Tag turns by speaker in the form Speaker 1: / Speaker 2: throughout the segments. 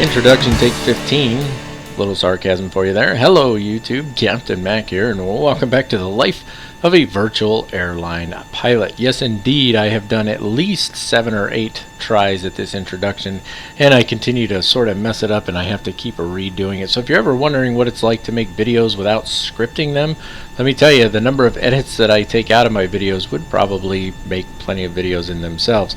Speaker 1: Introduction take 15. Little sarcasm for you there. Hello YouTube, Captain Mac here, and welcome back to the life of a virtual airline pilot. Yes indeed, I have done at least 7 or 8 tries at this introduction, and I continue to sort of mess it up, and I have to keep redoing it. So if you're ever wondering what it's like to make videos without scripting them, let me tell you, the number of edits that I take out of my videos would probably make plenty of videos in themselves.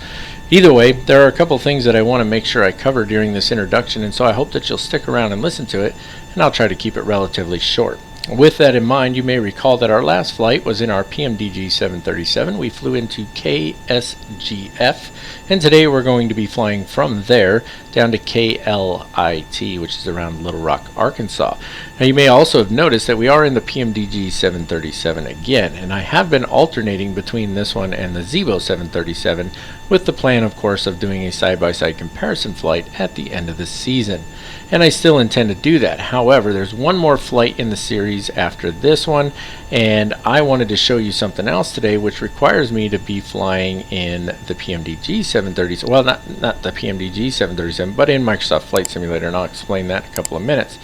Speaker 1: Either way, there are a couple things that I want to make sure I cover during this introduction, and so I hope that you'll stick around and listen to it, and I'll try to keep it relatively short. With that in mind, you may recall that our last flight was in our PMDG 737. We flew into KSGF, and today we're going to be flying from there down to KLIT, which is around Little Rock, Arkansas. Now you may also have noticed that we are in the PMDG 737 again, and I have been alternating between this one and the Zevo 737 with the plan, of course, of doing a side-by-side comparison flight at the end of the season. And I still intend to do that. However, there's one more flight in the series after this one, and I wanted to show you something else today which requires me to be flying in the PMDG 737. Well, not the PMDG 737, but in Microsoft Flight Simulator, and I'll explain that in a couple of minutes.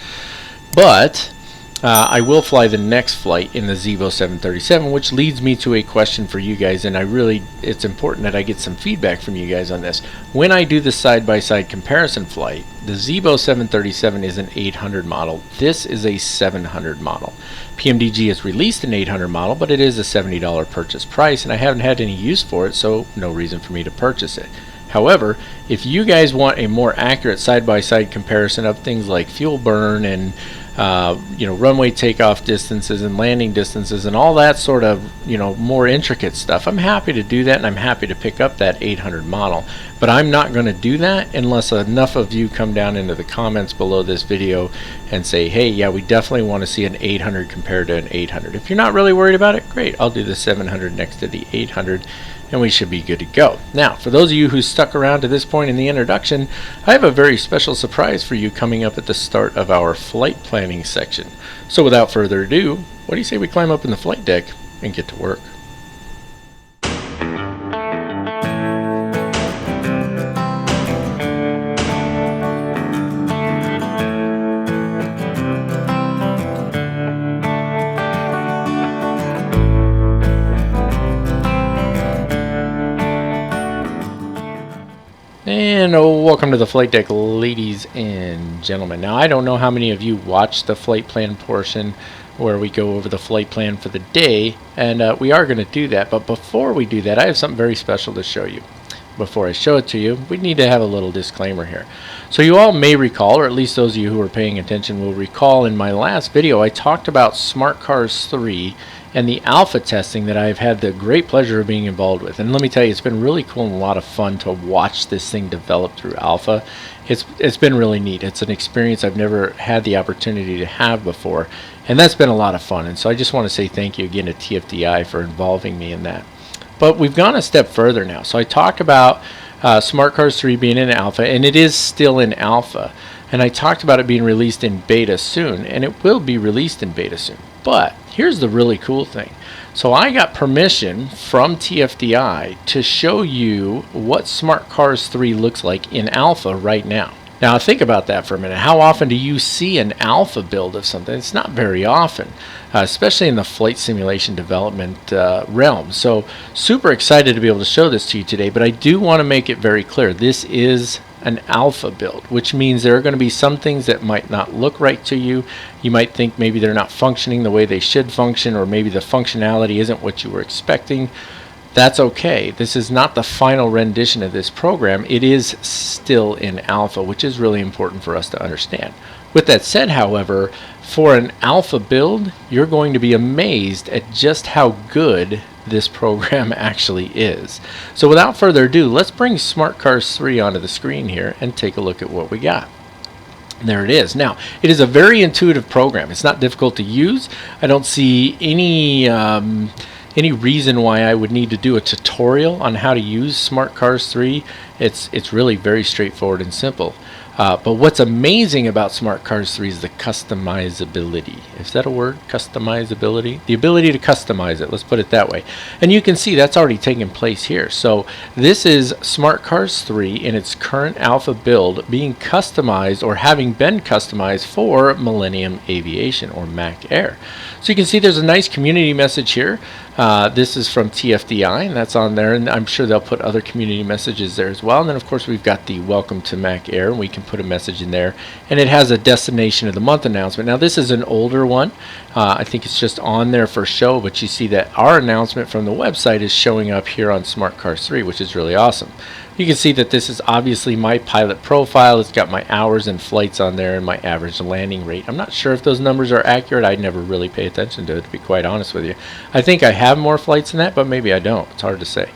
Speaker 1: But I will fly the next flight in the Zevo 737, which leads me to a question for you guys, and it's important that I get some feedback from you guys on this. When I do the side-by-side comparison flight, the Zevo 737 is an 800 model. This is a 700 model. PMDG has released an 800 model, but it is a $70 purchase price, and I haven't had any use for it, so no reason for me to purchase it. However, if you guys want a more accurate side-by-side comparison of things like fuel burn and runway takeoff distances and landing distances and all that sort of more intricate stuff, I'm happy to do that, and I'm happy to pick up that 800 model. But I'm not going to do that unless enough of you come down into the comments below this video and say, hey, yeah, we definitely want to see an 800 compared to an 800. If you're not really worried about it, great, I'll do the 700 next to the 800, and we should be good to go. Now, for those of you who stuck around to this point in the introduction, I have a very special surprise for you coming up at the start of our flight planning section. So without further ado, what do you say we climb up in the flight deck and get to work? And welcome to the flight deck, ladies and gentlemen. Now, I don't know how many of you watched the flight plan portion where we go over the flight plan for the day, and we are going to do that. But before we do that, I have something very special to show you. Before I show it to you, we need to have a little disclaimer here. So you all may recall, or at least those of you who are paying attention will recall, in my last video I talked about SmartCARS 3 and the alpha testing that I've had the great pleasure of being involved with. And let me tell you, it's been really cool and a lot of fun to watch this thing develop through alpha. It's been really neat. It's an experience I've never had the opportunity to have before, and that's been a lot of fun. And so I just want to say thank you again to TFDI for involving me in that. But we've gone a step further now. So I talked about SmartCARS 3 being in alpha, and it is still in alpha. And I talked about it being released in beta soon, and it will be released in beta soon. But here's the really cool thing. So I got permission from TFDI to show you what SmartCARS 3 looks like in alpha right now. Now think about that for a minute. How often do you see an alpha build of something? It's not very often, especially in the flight simulation development realm. So super excited to be able to show this to you today, but I do want to make it very clear. This is an alpha build, which means there are going to be some things that might not look right to you. You might think maybe they're not functioning the way they should function, or maybe the functionality isn't what you were expecting. That's okay. This is not the final rendition of this program. It is still in alpha, which is really important for us to understand. With that said, however, for an alpha build, you're going to be amazed at just how good this program actually is. So without further ado, let's bring SmartCARS 3 onto the screen here and take a look at what we got. There it is. Now, it is a very intuitive program. It's not difficult to use. I don't see any reason why I would need to do a tutorial on how to use SmartCARS 3. It's really very straightforward and simple. But what's amazing about SmartCARS 3 is the customizability. Is that a word? Customizability? The ability to customize it, let's put it that way. And you can see that's already taken place here. So this is SmartCARS 3 in its current alpha build being customized or having been customized for Millennium Aviation or Mac Air. So you can see there's a nice community message here. This is from TFDI, and that's on there, and I'm sure they'll put other community messages there as well. And then of course we've got the welcome to Mac Air, and we can put a message in there, and it has a destination of the month announcement. Now this is an older one. I think it's just on there for show, but you see that our announcement from the website is showing up here on SmartCARS 3, which is really awesome. You can see that this is obviously my pilot profile. It's got my hours and flights on there and my average landing rate. I'm not sure if those numbers are accurate. I never really pay attention to it, to be quite honest with you. I think I have more flights than that, but maybe I don't. It's hard to say.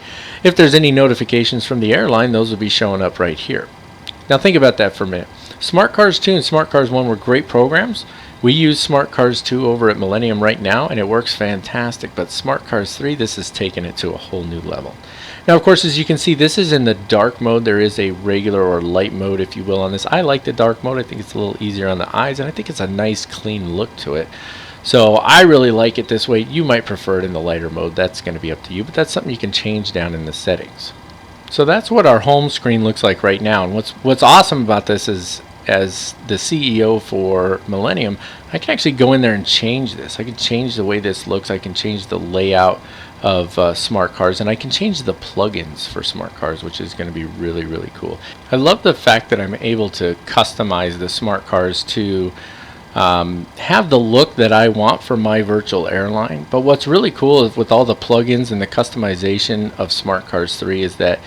Speaker 1: If there's any notifications from the airline, those will be showing up right here. Now think about that for a minute. SmartCARS 2 and SmartCARS 1 were great programs. We use SmartCARS 2 over at Millennium right now, and it works fantastic. But SmartCARS 3, this has taken it to a whole new level. Now, of course, as you can see, this is in the dark mode. There is a regular or light mode, if you will, on this. I like the dark mode. I think it's a little easier on the eyes, and I think it's a nice, clean look to it. So I really like it this way. You might prefer it in the lighter mode. That's going to be up to you, but that's something you can change down in the settings. So that's what our home screen looks like right now. And what's awesome about this is, as the CEO for Millennium, I can actually go in there and change this. I can change the way this looks. I can change the layout of SmartCARS, and I can change the plugins for SmartCARS, which is going to be really, really cool. I love the fact that I'm able to customize the SmartCARS to have the look that I want for my virtual airline. But what's really cool is with all the plugins and the customization of SmartCARS 3 is that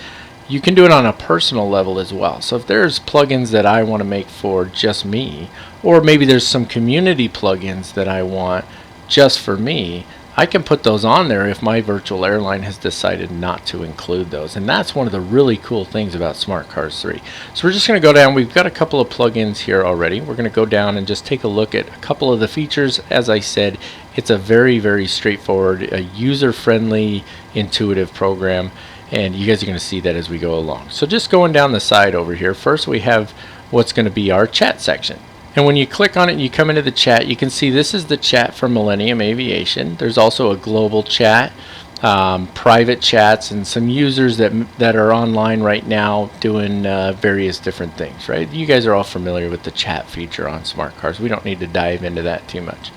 Speaker 1: you can do it on a personal level as well. So if there's plugins that I want to make for just me, or maybe there's some community plugins that I want just for me, I can put those on there if my virtual airline has decided not to include those. And that's one of the really cool things about SmartCARS 3. So we're just going to go down. We've got a couple of plugins here already. We're going to go down and just take a look at a couple of the features. As I said, it's a very, very straightforward, user-friendly, intuitive program. And you guys are going to see that as we go along. So just going down the side over here, first we have what's going to be our chat section. And when you click on it and you come into the chat, you can see this is the chat for Millennium Aviation. There's also a global chat, private chats, and some users that are online right now doing various different things, right? You guys are all familiar with the chat feature on SmartCARS. We don't need to dive into that too much.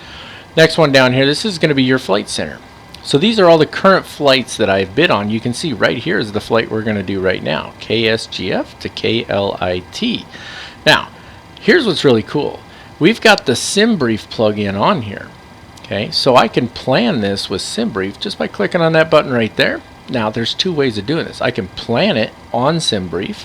Speaker 1: Next one down here, this is going to be your flight center. So these are all the current flights that I've bid on. You can see right here is the flight we're going to do right now, KSGF to KLIT. Now, here's what's really cool. We've got the SimBrief plugin on here. Okay, so I can plan this with SimBrief just by clicking on that button right there. Now, there's two ways of doing this. I can plan it on SimBrief,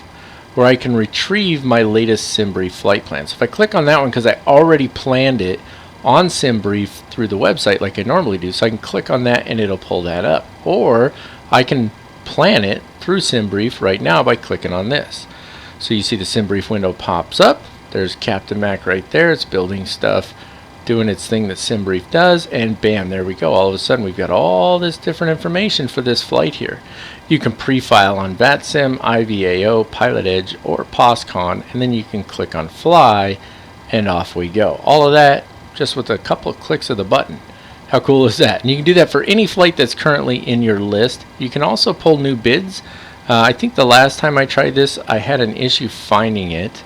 Speaker 1: or I can retrieve my latest SimBrief flight plan. So if I click on that one, because I already planned it on SimBrief through the website like I normally do, so I can click on that and it'll pull that up. Or I can plan it through SimBrief right now by clicking on this. So you see the SimBrief window pops up. There's Captain Mac right there. It's building stuff, doing its thing that SimBrief does, and bam, there we go. All of a sudden we've got all this different information for this flight here. You can pre-file on VATSIM, IVAO, Pilot Edge, or POSCON, and then you can click on Fly, and off we go. All of that just with a couple of clicks of the button. How cool is that? And you can do that for any flight that's currently in your list. You can also pull new bids. I think the last time I tried this, I had an issue finding it.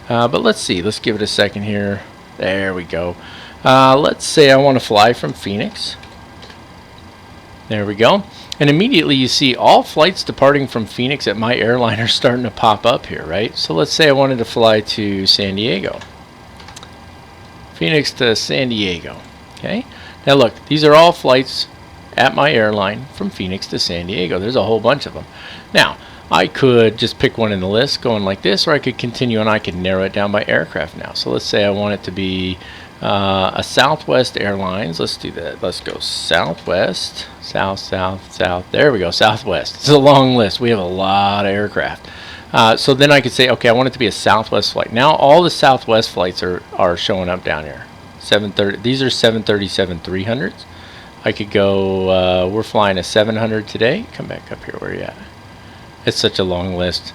Speaker 1: But let's see. Let's give it a second here. There we go. Let's say I want to fly from Phoenix. There we go. And immediately you see all flights departing from Phoenix at my airline are starting to pop up here, right? So let's say I wanted to fly to San Diego. Phoenix to San Diego. Okay. Now look, these are all flights at my airline from Phoenix to San Diego. There's a whole bunch of them. Now, I could just pick one in the list going like this, or I could continue and I could narrow it down by aircraft now. So let's say I want it to be a Southwest Airlines. Let's do that. Let's go Southwest, South. There we go, Southwest. It's a long list. We have a lot of aircraft. So then I could say, okay, I want it to be a Southwest flight. Now all the Southwest flights are showing up down here. 730. These are 737-300s. I could go, we're flying a 700 today. Come back up here, where are you at? It's such a long list.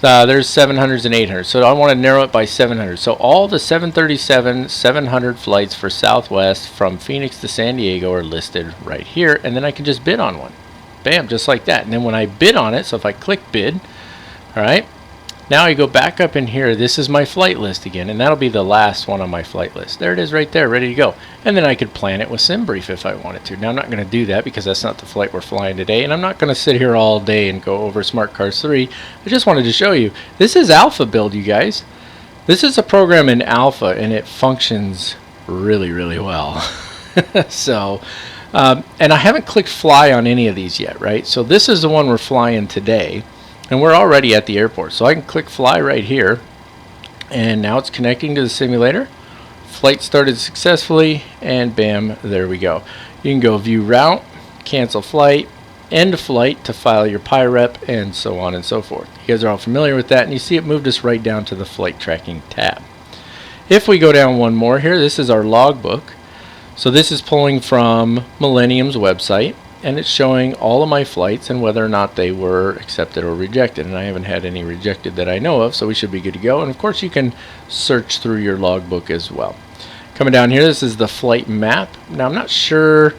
Speaker 1: There's 700s and 800s, so I want to narrow it by 700. So all the 737 700 flights for Southwest from Phoenix to San Diego are listed right here, and then I can just bid on one. Bam, just like that. And then when I bid on it, so if I click bid, all right, now I go back up in here. This is my flight list again, and that'll be the last one on my flight list. There it is right there, ready to go. And then I could plan it with SimBrief if I wanted to. Now I'm not going to do that because that's not the flight we're flying today, and I'm not going to sit here all day and go over SmartCARS 3. I just wanted to show you. This is alpha build, you guys. This is a program in alpha, and it functions really, really well. So, and I haven't clicked fly on any of these yet, right? So this is the one we're flying today. And we're already at the airport, so I can click fly right here, and now it's connecting to the simulator. Flight started successfully, and bam, there we go. You can go view route, cancel flight, end flight to file your PIREP, and so on and so forth. You guys are all familiar with that, and you see it moved us right down to the flight tracking tab. If we go down one more here, this is our logbook. So this is pulling from Millennium's website, and it's showing all of my flights and whether or not they were accepted or rejected, and I haven't had any rejected that I know of, so we should be good to go. And of course you can search through your logbook as well. Coming down here, this is the flight map. Now I'm not sure,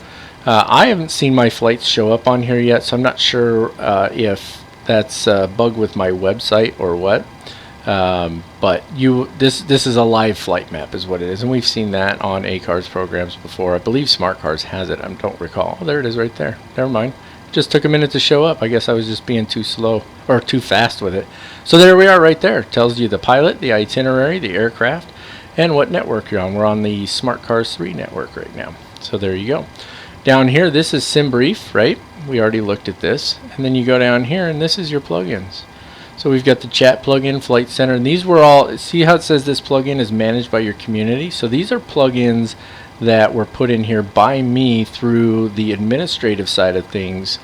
Speaker 1: I haven't seen my flights show up on here yet, so I'm not sure if that's a bug with my website or what. But this is a live flight map is what it is, and we've seen that on ACARS programs before. I believe SmartCARS has it. I don't recall. Oh, there it is right there. Never mind. Just took a minute to show up. I guess I was just being too slow or too fast with it. So there we are right there. It tells you the pilot, the itinerary, the aircraft, and what network you're on. We're on the SmartCARS 3 network right now. So there you go. Down here, this is SimBrief, right? We already looked at this. And then you go down here, and this is your plugins. So we've got the chat plugin, Flight Center, and these were all, see how it says this plugin is managed by your community? So these are plugins that were put in here by me through the administrative side of things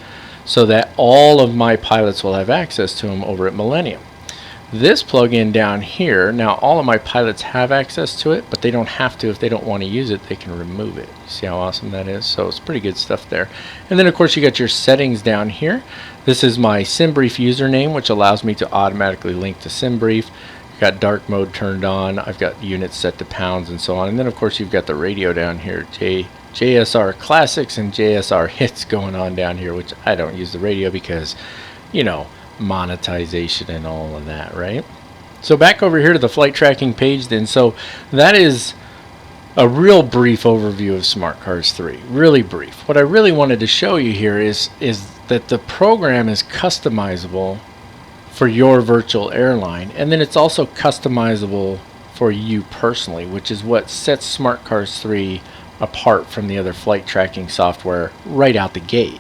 Speaker 1: so that all of my pilots will have access to them over at Millennium. This plugin down here, now all of my pilots have access to it, but they don't have to. If they don't want to use it, they can remove it. See how awesome that is? So it's pretty good stuff there. And then of course you got your settings down here. This is my SimBrief username, which allows me to automatically link to SimBrief. I've got dark mode turned on. I've got units set to pounds and so on. And then of course you've got the radio down here, JSR Classics and JSR Hits going on down here, which I don't use the radio because, you know, monetization and all of that, right? So back over here to the flight tracking page then. So that is a real brief overview of SmartCARS 3. Really brief. What I really wanted to show you here is that the program is customizable for your virtual airline, and then it's also customizable for you personally, which is what sets SmartCARS 3 apart from the other flight tracking software right out the gate.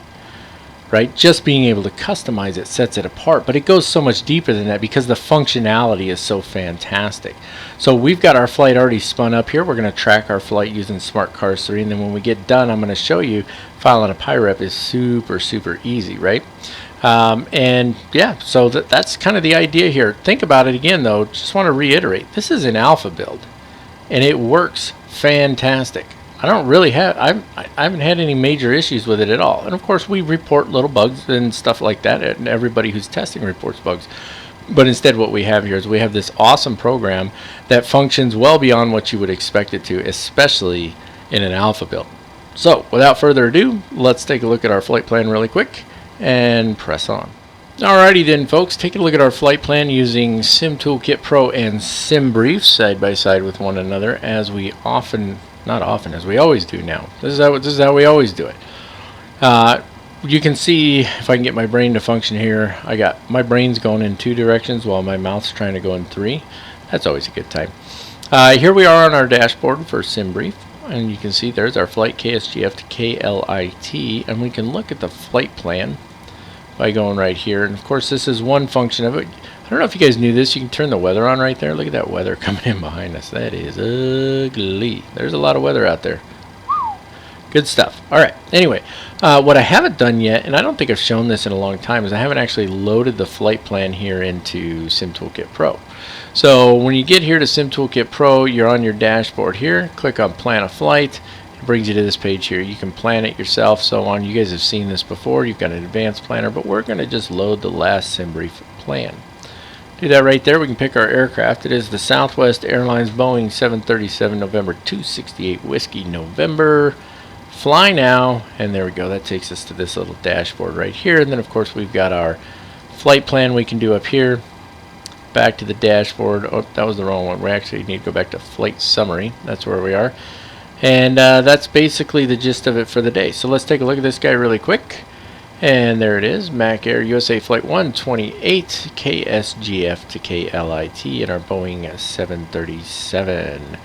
Speaker 1: Right? Just being able to customize it sets it apart, but it goes so much deeper than that because the functionality is so fantastic. So we've got our flight already spun up here. We're going to track our flight using SmartCARS 3, and then when we get done, I'm going to show you filing a PIREP is super easy, right? And yeah, so that's kind of the idea here. Think about it again though. Just want to reiterate, this is an alpha build, and it works fantastic. I don't really have, I haven't had any major issues with it at all. And of course we report little bugs and stuff like that, and everybody who's testing reports bugs. But instead what we have here is we have this awesome program that functions well beyond what you would expect it to, especially in an alpha build. So without further ado, let's take a look at our flight plan really quick and press on. Alrighty then folks, take a look at our flight plan using SimToolkit Pro and SimBrief side by side with one another, as we as we always do now. This is how we always do it. You can see, if I can get my brain to function here, I got my brain's going in 2 directions while my mouth's trying to go in 3. That's always a good time. Here we are on our dashboard for SimBrief, and you can see there's our flight KSGF to KLIT, and we can look at the flight plan by going right here. And of course this is one function of it. I don't know if you guys knew this. You can turn the weather on right there. Look at that weather coming in behind us. That is ugly. There's a lot of weather out there. Good stuff. Alright, anyway, what I haven't done yet, and I don't think I've shown this in a long time, is I haven't actually loaded the flight plan here into SimToolkit Pro. So when you get here to SimToolkit Pro, you're on your dashboard here. Click on Plan a Flight. It brings you to this page here. You can plan it yourself, so on. You guys have seen this before. You've got an advanced planner, but we're going to just load the last SimBrief plan. Do that right there. We can pick our aircraft. It is the Southwest Airlines Boeing 737 November 268 Whiskey November. Fly now, and there we go. That takes us to this little dashboard right here. And then of course we've got our flight plan we can do up here. Back to the dashboard. Oh, that was the wrong one. We actually need to go back to flight summary. That's where we are. And that's basically the gist of it for the day. So let's take a look at this guy really quick. And there it is, Mac Air USA Flight 128, KSGF to KLIT in our Boeing 737.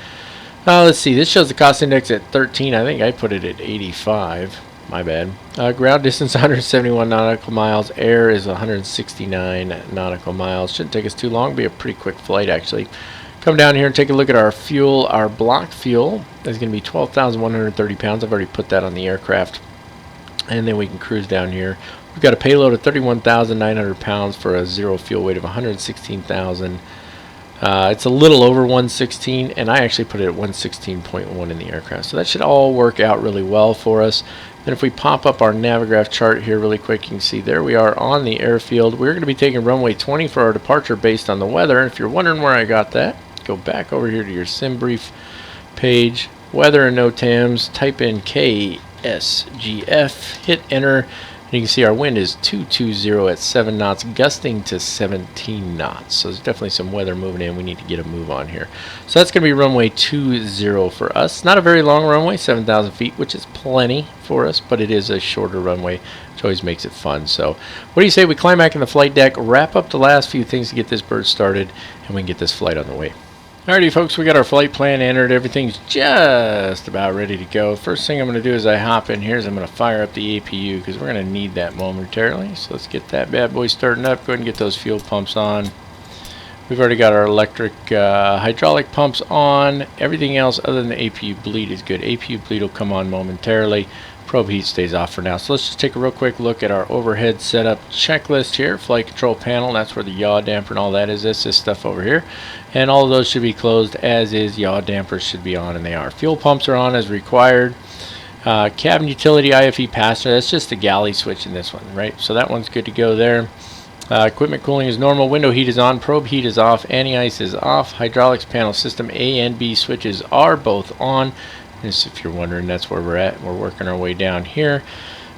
Speaker 1: Let's see, this shows the cost index at 13. I think I put it at 85. My bad. Ground distance 171 nautical miles. Air is 169 nautical miles. Shouldn't take us too long. Be a pretty quick flight actually. Come down here and take a look at our fuel. Our block fuel is going to be 12,130 pounds. I've already put that on the aircraft. And then we can cruise down here. We've got a payload of 31,900 pounds for a zero fuel weight of 116,000. It's a little over 116, and I actually put it at 116.1 in the aircraft. So that should all work out really well for us. Then if we pop up our Navigraph chart here really quick, you can see there we are on the airfield. We're going to be taking runway 20 for our departure based on the weather. And if you're wondering where I got that, go back over here to your sim brief page, weather and NOTAMs, type in KSGF, hit enter, and you can see our wind is 220 at 7 knots, gusting to 17 knots. So there's definitely some weather moving in. We need to get a move on here. So that's going to be runway 20 for us. Not a very long runway, 7,000 feet, which is plenty for us, but it is a shorter runway, which always makes it fun. So what do you say we climb back in the flight deck, wrap up the last few things to get this bird started, and we can get this flight on the way. Alrighty folks, we got our flight plan entered. Everything's just about ready to go. First thing I'm going to do as I hop in here is I'm going to fire up the APU because we're going to need that momentarily. So let's get that bad boy starting up. Go ahead and get those fuel pumps on. We've already got our electric hydraulic pumps on. Everything else other than the APU bleed is good. APU bleed will come on momentarily. Probe heat stays off for now. So let's just take a real quick look at our overhead setup checklist here. Flight control panel, that's where the yaw damper and all that is. This stuff over here. And all of those should be closed as is. Yaw dampers should be on, and they are. Fuel pumps are on as required. Cabin utility IFE passenger, that's just the galley switch in this one, right? So that one's good to go there. Equipment cooling is normal. Window heat is on. Probe heat is off. Anti-ice is off. Hydraulics panel system A and B switches are both on. If you're wondering, that's where we're at. We're working our way down here.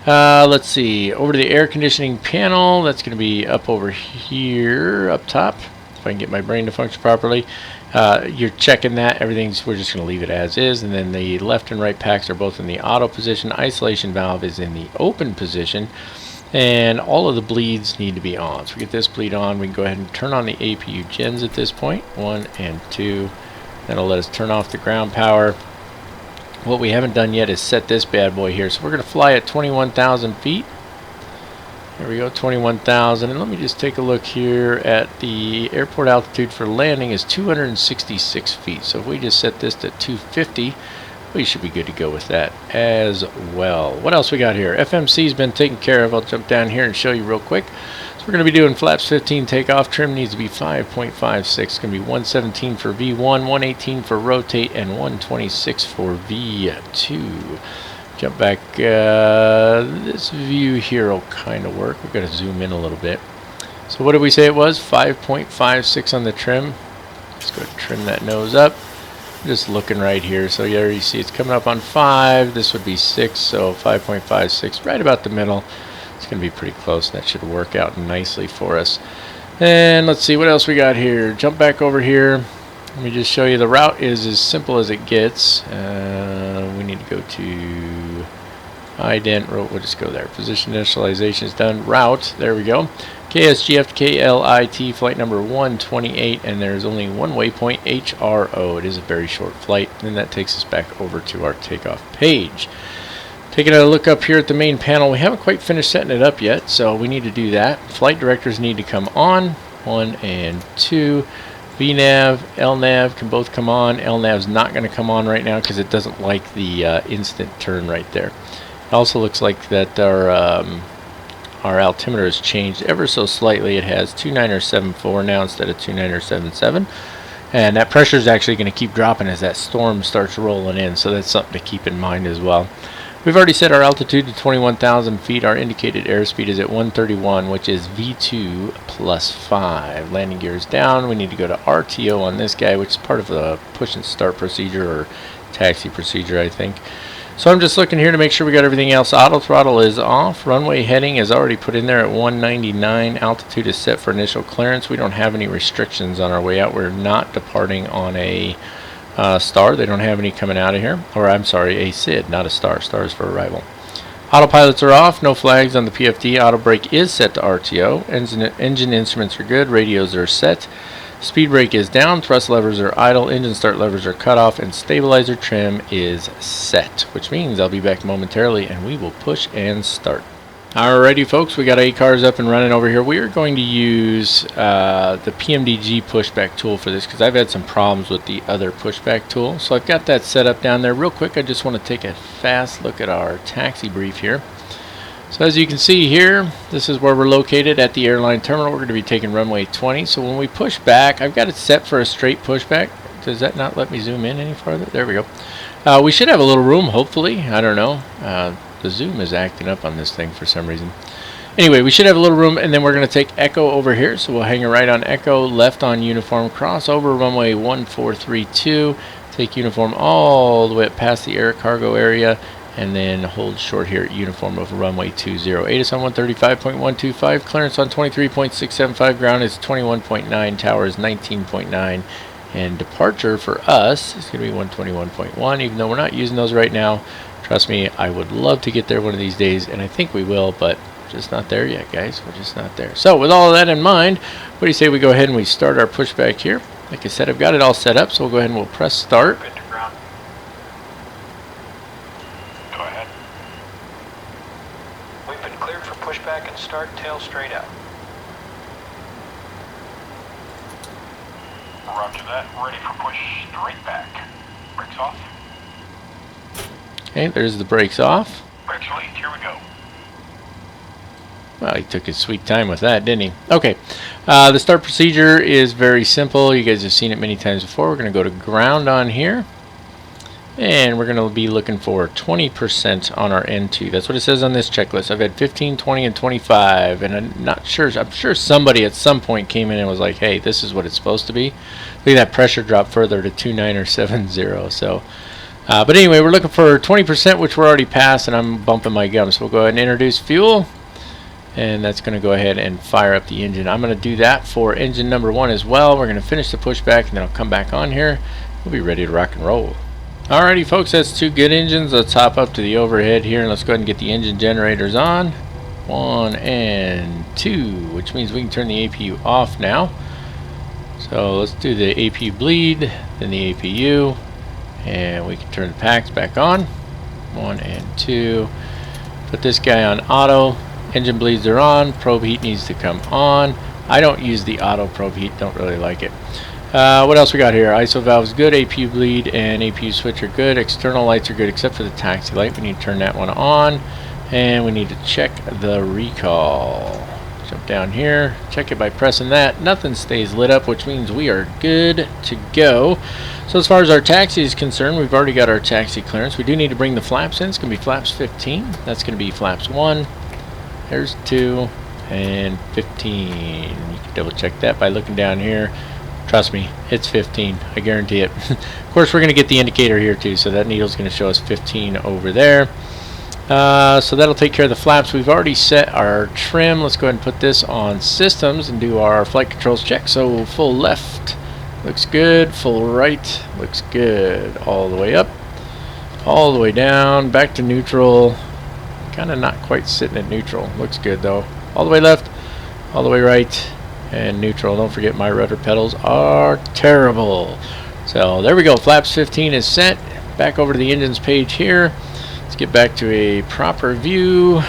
Speaker 1: Let's see. Over to the air conditioning panel. That's going to be up over here, up top. If I can get my brain to function properly. You're checking that. We're just going to leave it as is. And then the left and right packs are both in the auto position. Isolation valve is in the open position. And all of the bleeds need to be on. So we get this bleed on. We can go ahead and turn on the APU gens at this point. 1 and 2. That'll let us turn off the ground power. What we haven't done yet is set this bad boy here. So we're going to fly at 21,000 feet. There we go, 21,000. And let me just take a look here at the airport altitude for landing is 266 feet. So if we just set this to 250, we should be good to go with that as well. What else we got here? FMC's been taken care of. I'll jump down here and show you real quick. So we're going to be doing flaps 15 takeoff. Trim needs to be 5.56. It's going to be 117 for V1, 118 for rotate, and 126 for V2. Jump back. This view here will kind of work. We've got to zoom in a little bit. So what did we say it was? 5.56 on the trim. Let's go trim that nose up. Just looking right here. So there you see it's coming up on 5. This would be 6. So 5.56 right about the middle. It's going to be pretty close. That should work out nicely for us. And let's see what else we got here. Jump back over here. Let me just show you the route is as simple as it gets. We need to go to ident. We'll just go there. Position initialization is done. Route. There we go. KSGF KLIT flight number 128, and there's only one waypoint, HRO. It is a very short flight, and that takes us back over to our takeoff page. Taking a look up here at the main panel, we haven't quite finished setting it up yet, so we need to do that. Flight directors need to come on, 1 and 2. VNAV, LNAV can both come on. LNAV's not going to come on right now because it doesn't like the instant turn right there. It also looks like that our altimeter has changed ever so slightly. It has 2974 now instead of 2977. And that pressure is actually going to keep dropping as that storm starts rolling in, so that's something to keep in mind as well. We've already set our altitude to 21,000 feet. Our indicated airspeed is at 131, which is V2 plus 5. Landing gear is down. We need to go to RTO on this guy, which is part of the push and start procedure or taxi procedure, I think. So I'm just looking here to make sure we got everything else. Auto throttle is off. Runway heading is already put in there at 199. Altitude is set for initial clearance. We don't have any restrictions on our way out. We're not departing on a star. They don't have any coming out of here. Or I'm sorry, a SID, not a star. Star is for arrival. Autopilots are off. No flags on the PFD. Auto brake is set to RTO. Engine instruments are good. Radios are set. Speed brake is down. Thrust levers are idle. Engine start levers are cut off. And stabilizer trim is set, which means I'll be back momentarily and we will push and start. Alrighty folks, we got ACARS up and running over here. We are going to use the PMDG pushback tool for this because I've had some problems with the other pushback tool. So I've got that set up down there. Real quick, I just want to take a fast look at our taxi brief here. So as you can see here, this is where we're located at the airline terminal. We're going to be taking runway 20. So when we push back, I've got it set for a straight pushback. Does that not let me zoom in any farther? There we go. We should have a little room, hopefully. I don't know. The zoom is acting up on this thing for some reason. Anyway, we should have a little room, and then we're going to take Echo over here. So we'll hang a right on Echo, left on Uniform, cross over runway 1432, take Uniform all the way up past the air cargo area, and then hold short here at Uniform over runway 20. ATIS on 135.125, clearance on 23.675, ground is 21.9, tower is 19.9, and departure for us is going to be 121.1, even though we're not using those right now. Trust me, I would love to get there one of these days, and I think we will, but we're just not there yet, guys. We're just not there. So with all of that in mind, what do you say we go ahead and we start our pushback here? Like I said, I've got it all set up, so we'll go ahead and we'll press start.
Speaker 2: Good to ground. Go ahead. We've been cleared for pushback and start, tail straight out. Roger that. Ready for push straight back. Brakes off.
Speaker 1: Okay, there's the brakes off.
Speaker 2: Brakes released. Here we go.
Speaker 1: Well, he took his sweet time with that, didn't he? Okay, the start procedure is very simple. You guys have seen it many times before. We're going to go to ground on here. And we're going to be looking for 20% on our N2. That's what it says on this checklist. I've had 15, 20, and 25. And I'm not sure. I'm sure somebody at some point came in and was like, hey, this is what it's supposed to be. Look at that pressure drop further to 29 or 70. So, but anyway, we're looking for 20%, which we're already past, and I'm bumping my gum. So we'll go ahead and introduce fuel. And that's going to go ahead and fire up the engine. I'm going to do that for engine number 1 as well. We're going to finish the pushback, and then I'll come back on here. We'll be ready to rock and roll. Alrighty folks, that's 2 good engines. Let's hop up to the overhead here and let's go ahead and get the engine generators on. 1 and 2, which means we can turn the APU off now. So let's do the APU bleed, then the APU, and we can turn the packs back on. 1 and 2. Put this guy on auto. Engine bleeds are on. Probe heat needs to come on. I don't use the auto probe heat, don't really like it. What else we got here? ISO valve is good, APU bleed and APU switch are good, external lights are good except for the taxi light. We need to turn that one on, and we need to check the recall. Jump down here, check it by pressing that. Nothing stays lit up, which means we are good to go. So as far as our taxi is concerned, we've already got our taxi clearance. We do need to bring the flaps in. It's going to be flaps 15. That's going to be flaps 1. There's 2 and 15. You can double check that by looking down here. Trust me, it's 15. I guarantee it. Of course, we're going to get the indicator here too, so that needle's going to show us 15 over there. So that'll take care of the flaps. We've already set our trim. Let's go ahead and put this on systems and do our flight controls check. So full left looks good. Full right looks good. All the way up, all the way down, back to neutral. Kind of not quite sitting at neutral. Looks good though. All the way left, all the way right, and neutral. Don't forget my rudder pedals are terrible. So there we go. Flaps 15 is set. Back over to the engines page here. Let's get back to a proper view.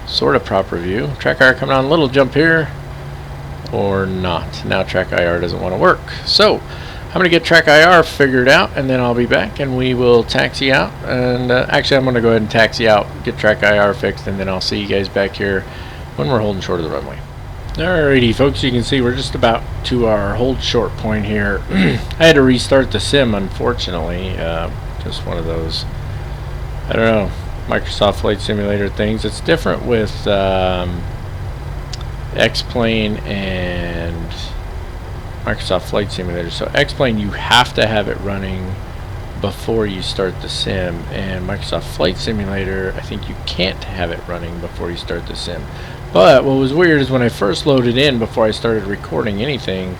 Speaker 1: Sort of proper view. Track IR coming on. A little jump here. Or not. Now track IR doesn't want to work. So I'm going to get track IR figured out, and then I'll be back and we will taxi out. And actually I'm going to go ahead and taxi out, get track IR fixed, and then I'll see you guys back here when we're holding short of the runway. Alrighty folks, you can see we're just about to our hold short point here. I had to restart the sim, unfortunately. Just one of those, I don't know, Microsoft Flight Simulator things. It's different with X-Plane and Microsoft Flight Simulator. So X-Plane, you have to have it running before you start the sim, and Microsoft Flight Simulator, I think you can't have it running before you start the sim. But what was weird is when I first loaded in before I started recording anything,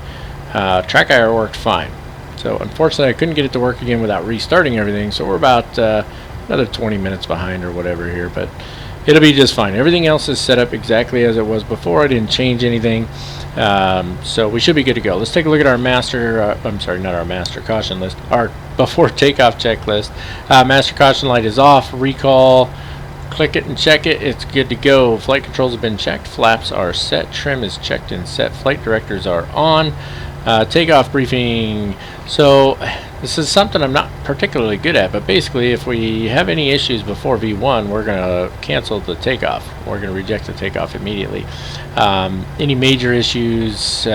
Speaker 1: TrackIR worked fine. So unfortunately I couldn't get it to work again without restarting everything, so we're about another 20 minutes behind or whatever here, but it'll be just fine. Everything else is set up exactly as it was before. I didn't change anything, so we should be good to go. Let's take a look at our master, I'm sorry, not our master caution list, our before takeoff checklist. Master caution light is off. Recall, click it and check it. It's good to go. Flight controls have been checked. Flaps are set. Trim is checked and set. Flight directors are on. Takeoff briefing. So this is something I'm not particularly good at, but basically if we have any issues before V1, we're going to cancel the takeoff. We're going to reject the takeoff immediately. Any major issues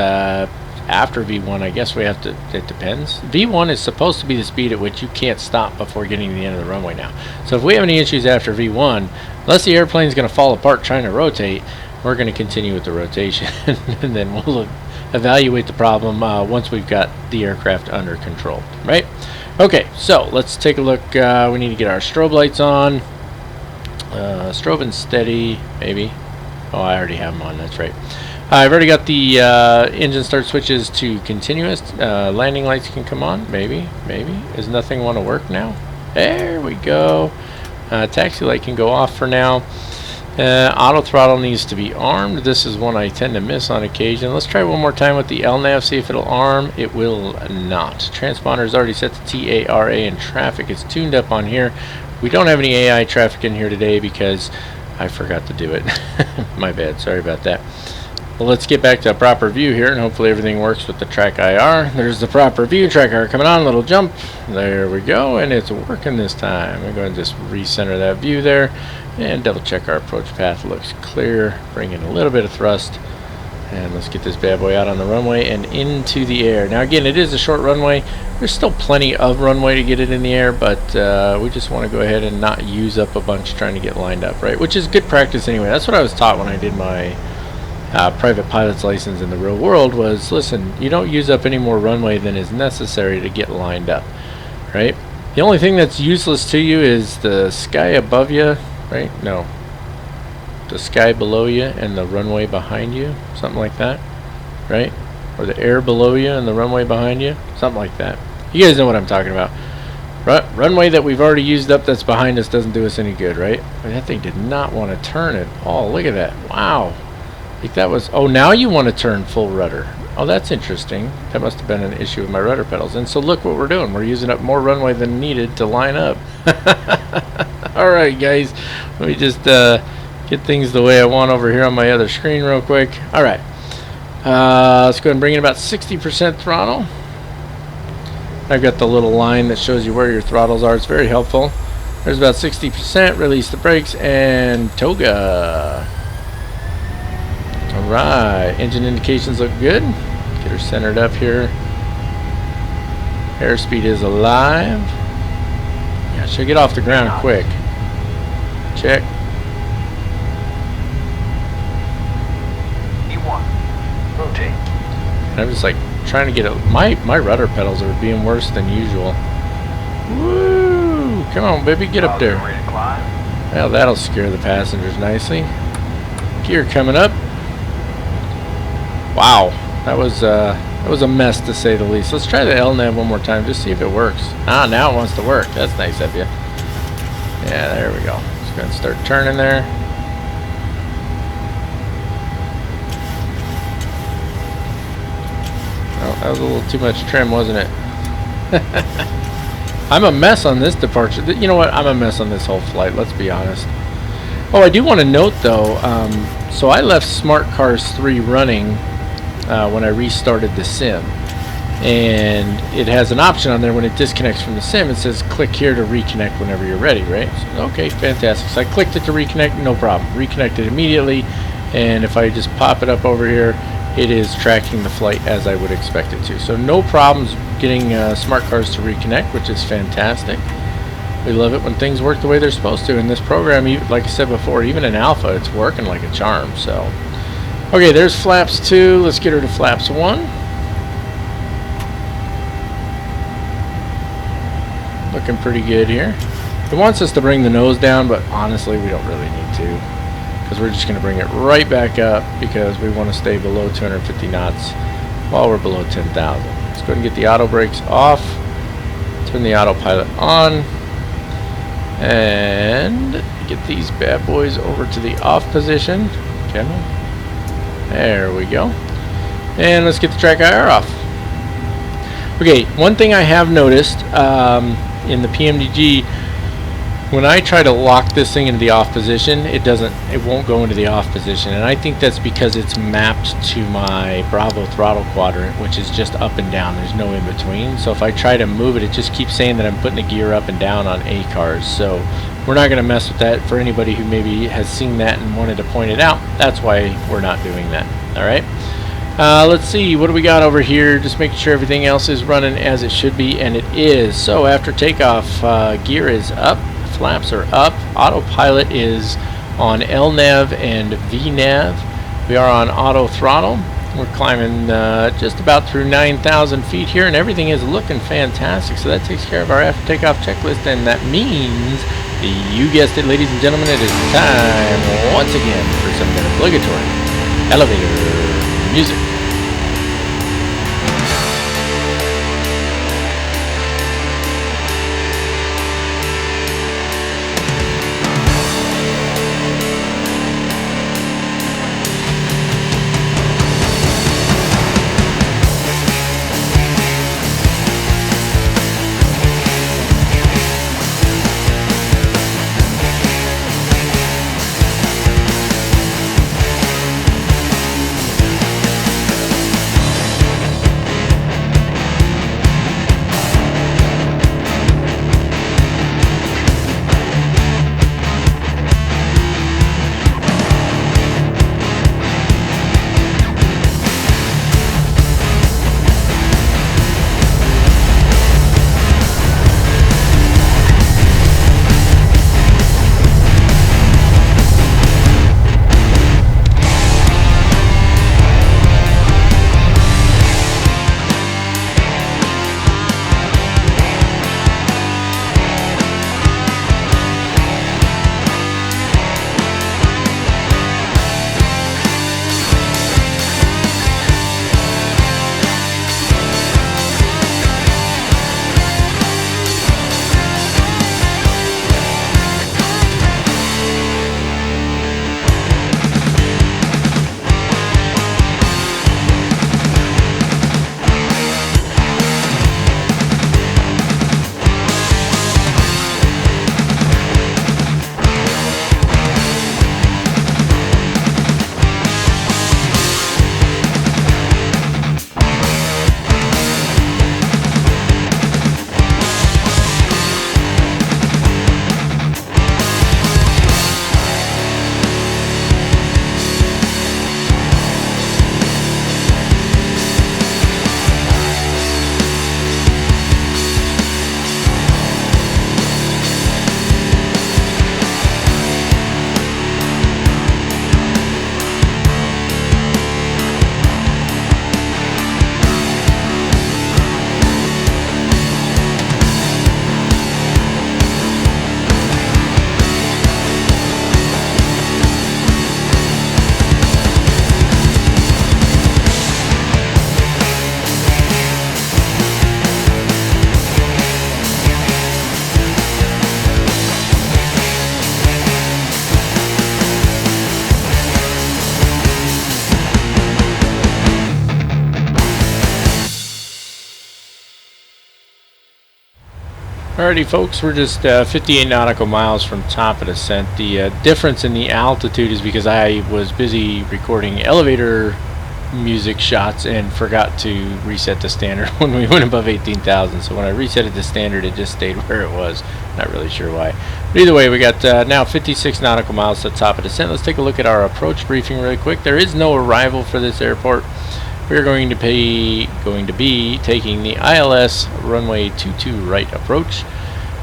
Speaker 1: after V1, I guess we have to, it depends. V1 is supposed to be the speed at which you can't stop before getting to the end of the runway now. So if we have any issues after V1, unless the airplane is going to fall apart trying to rotate, we're going to continue with the rotation and then we'll evaluate the problem once we've got the aircraft under control, right? Okay, so let's take a look. We need to get our strobe lights on. Strobe and steady, maybe. Oh, I already have them on, that's right. I've already got the engine start switches to continuous. Landing lights can come on, maybe. Does nothing want to work now? There we go. Taxi light can go off for now. Auto throttle needs to be armed. This is one I tend to miss on occasion. Let's try one more time with the LNAV, see if it'll arm. It will not. Transponder is already set to TARA and traffic is tuned up on here. We don't have any AI traffic in here today because I forgot to do it. My bad, sorry about that. Well, let's get back to a proper view here, and hopefully everything works with the TrackIR. There's the proper view. TrackIR coming on, little jump. There we go, and it's working this time. I'm going to just recenter that view there, and double check our approach path looks clear. Bring in a little bit of thrust, and let's get this bad boy out on the runway and into the air. Now again, it is a short runway. There's still plenty of runway to get it in the air, but we just want to go ahead and not use up a bunch trying to get lined up, right? Which is good practice anyway. That's what I was taught when I did my private pilot's license in the real world was, listen, you don't use up any more runway than is necessary to get lined up, right? The only thing that's useless to you is the sky above you, right? No. The sky below you and the runway behind you, something like that, right? Or the air below you and the runway behind you, something like that. You guys know what I'm talking about. Runway that we've already used up that's behind us doesn't do us any good, right? But that thing did not want to turn at all. Look at that. Wow. Like that was, oh, now you want to turn full rudder. Oh, that's interesting. That must have been an issue with my rudder pedals. And so look what we're doing. We're using up more runway than needed to line up. Alright guys, let me just get things the way I want over here on my other screen real quick. Alright, let's go ahead and bring in about 60% throttle. I've got the little line that shows you where your throttles are. It's very helpful. There's about 60%. Release the brakes and toga. Alright, engine indications look good. Get her centered up here. Airspeed is alive. Yeah, she'll get off the ground quick. Check.
Speaker 2: E1. Rotate.
Speaker 1: And I'm just like trying to get it. My rudder pedals are being worse than usual. Woo! Come on, baby, get up there.
Speaker 2: Ready to climb.
Speaker 1: Well, that'll scare the passengers nicely. Gear coming up. Wow, that was a mess to say the least. Let's try the LNAV one more time, just see if it works. Ah, now it wants to work. That's nice of you. Yeah, there we go. Just gonna start turning there. Oh, that was a little too much trim, wasn't it? I'm a mess on this departure. You know what? I'm a mess on this whole flight, let's be honest. Oh, I do want to note though, so I left SmartCARS 3 running when I restarted the sim, and it has an option on there when it disconnects from the sim. It says click here to reconnect whenever you're ready, right? So, okay, fantastic. So I clicked it to reconnect, no problem. Reconnected immediately, and if I just pop it up over here, it is tracking the flight as I would expect it to. So no problems getting SmartCARS to reconnect, which is fantastic. We love it when things work the way they're supposed to. In this program, like I said before, even in alpha, it's working like a charm. So, okay, there's flaps 2. Let's get her to flaps 1. Looking pretty good here. It wants us to bring the nose down, but honestly, we don't really need to, because we're just going to bring it right back up because we want to stay below 250 knots while we're below 10,000. Let's go ahead and get the auto brakes off. Turn the autopilot on. And get these bad boys over to the off position. Can we? There we go. And let's get the track IR off. Okay, one thing I have noticed in the PMDG, when I try to lock this thing into the off position, it won't go into the off position, and I think that's because it's mapped to my Bravo throttle quadrant, which is just up and down. There's no in between. So if I try to move it, it just keeps saying that I'm putting the gear up and down on ACARS. So we're not going to mess with that. For anybody who maybe has seen that and wanted to point it out, that's why we're not doing that. All right. Let's see, what do we got over here? Just making sure everything else is running as it should be, and it is. So after takeoff, gear is up, flaps are up, autopilot is on LNAV and VNAV. We are on auto throttle. We're climbing just about through 9,000 feet here, and everything is looking fantastic. So that takes care of our after takeoff checklist, and that means, you guessed it, ladies and gentlemen, it is time once again for some obligatory elevator music. Alrighty folks, we're just 58 nautical miles from top of descent. The difference in the altitude is because I was busy recording elevator music shots and forgot to reset the standard when we went above 18,000. So when I reset it to standard, it just stayed where it was. Not really sure why. But either way, we got now 56 nautical miles to top of descent. Let's take a look at our approach briefing really quick. There is no arrival for this airport. We're going to be taking the ILS runway 22 right approach.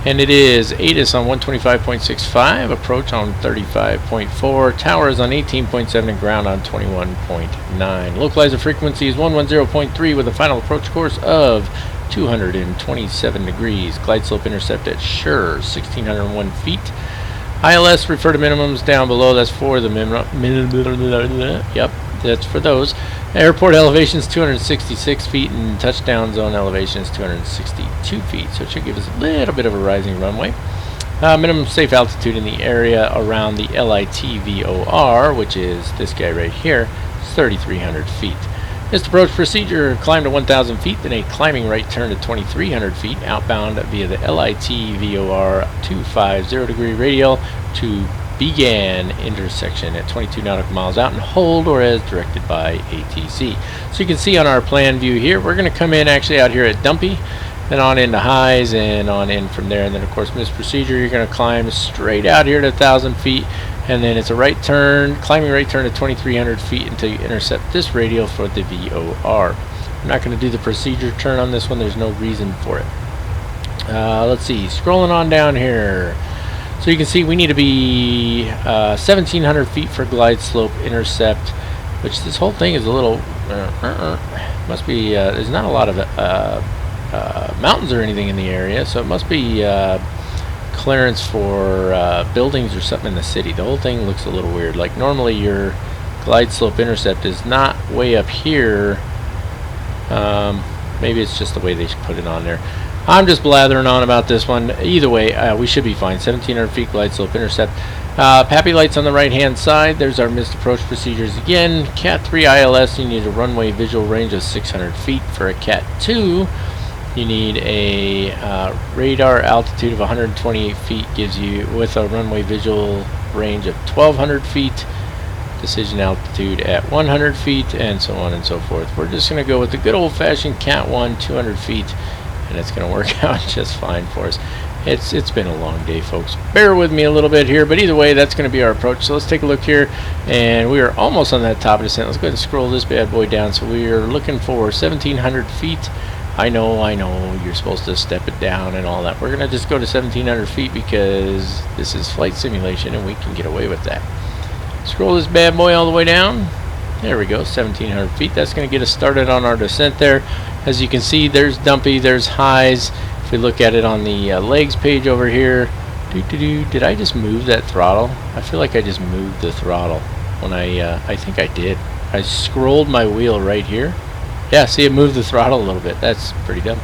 Speaker 1: And it is ATIS on 125.65, approach on 35.4, tower is on 18.7, and ground on 21.9. Localizer frequency is 110.3 with a final approach course of 227 degrees. Glide slope intercept at sure 1,601 feet. ILS, refer to minimums down below. That's for the yep, that's for those. Airport elevation is 266 feet and touchdown zone elevation is 262 feet. So it should give us a little bit of a rising runway. Minimum safe altitude in the area around the LIT VOR, which is this guy right here, is 3,300 feet. Missed approach procedure, climb to 1,000 feet, then a climbing right turn to 2,300 feet, outbound via the LIT VOR 250 degree radial to Began intersection at 22 nautical miles out and hold or as directed by ATC. So you can see on our plan view here, we're going to come in actually out here at Dumpy, then on into highs and on in from there. And then of course missed procedure, you're going to climb straight out here to 1,000 feet. And then it's a right turn, climbing right turn to 2,300 feet until you intercept this radial for the VOR. I'm not going to do the procedure turn on this one. There's no reason for it. Let's see. Scrolling on down here. So you can see we need to be 1,700 feet for glide slope intercept, which this whole thing is a little, must be, there's not a lot of mountains or anything in the area, so it must be clearance for buildings or something in the city. The whole thing looks a little weird. Like normally your glide slope intercept is not way up here. Maybe it's just the way they put it on there. I'm just blathering on about this one. Either way, we should be fine. 1,700 feet glide slope intercept. PAPI lights on the right hand side. There's our missed approach procedures again. Cat 3 ILS, you need a runway visual range of 600 feet. For a Cat 2, you need a radar altitude of 128 feet, gives you with a runway visual range of 1,200 feet. Decision altitude at 100 feet, and so on and so forth. We're just going to go with the good old-fashioned Cat 1, 200 feet, and it's going to work out just fine for us. It's been a long day, folks. Bear with me a little bit here, but either way, that's going to be our approach. So let's take a look here, and we are almost on that top of the descent. Let's go ahead and scroll this bad boy down. So we are looking for 1,700 feet. I know, you're supposed to step it down and all that. We're going to just go to 1,700 feet because this is flight simulation, and we can get away with that. Scroll this bad boy all the way down. There we go, 1,700 feet. That's going to get us started on our descent there. As you can see, there's Dumpy, there's highs. If we look at it on the legs page over here, did I just move that throttle? I feel like I just moved the throttle when I think I did. I scrolled my wheel right here. Yeah, see, it moved the throttle a little bit. That's pretty dumb.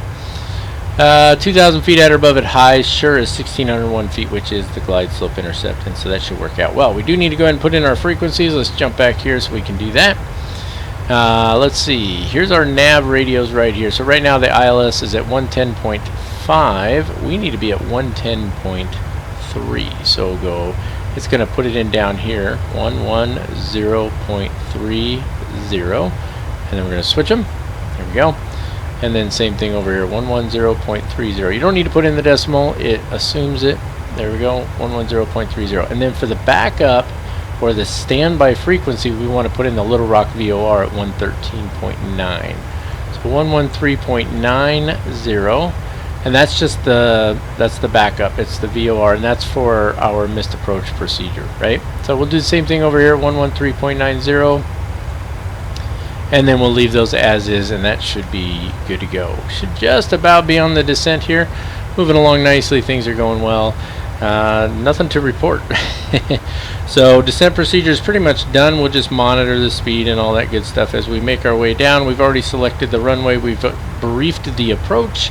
Speaker 1: 2,000 feet at or above at highs, sure is 1,601 feet, which is the glide slope intercept, and so that should work out well. We do need to go ahead and put in our frequencies. Let's jump back here so we can do that. Let's see. Here's our nav radios right here. So right now the ILS is at 110.5. We need to be at 110.3. So we'll go. It's going to put it in down here, 110.30, and then we're going to switch them. There we go. And then same thing over here, 110.30. You don't need to put in the decimal, it assumes it. There we go, 110.30. And then for the backup, or the standby frequency, we want to put in the Little Rock VOR at 113.9. So 113.90, and that's just the backup. It's the VOR, and that's for our missed approach procedure, right? So we'll do the same thing over here, 113.90. And then we'll leave those as is, and that should be good to go. Should just about be on the descent here. Moving along nicely, things are going well. Nothing to report. So descent procedure is pretty much done. We'll just monitor the speed and all that good stuff as we make our way down. We've already selected the runway. We've briefed the approach,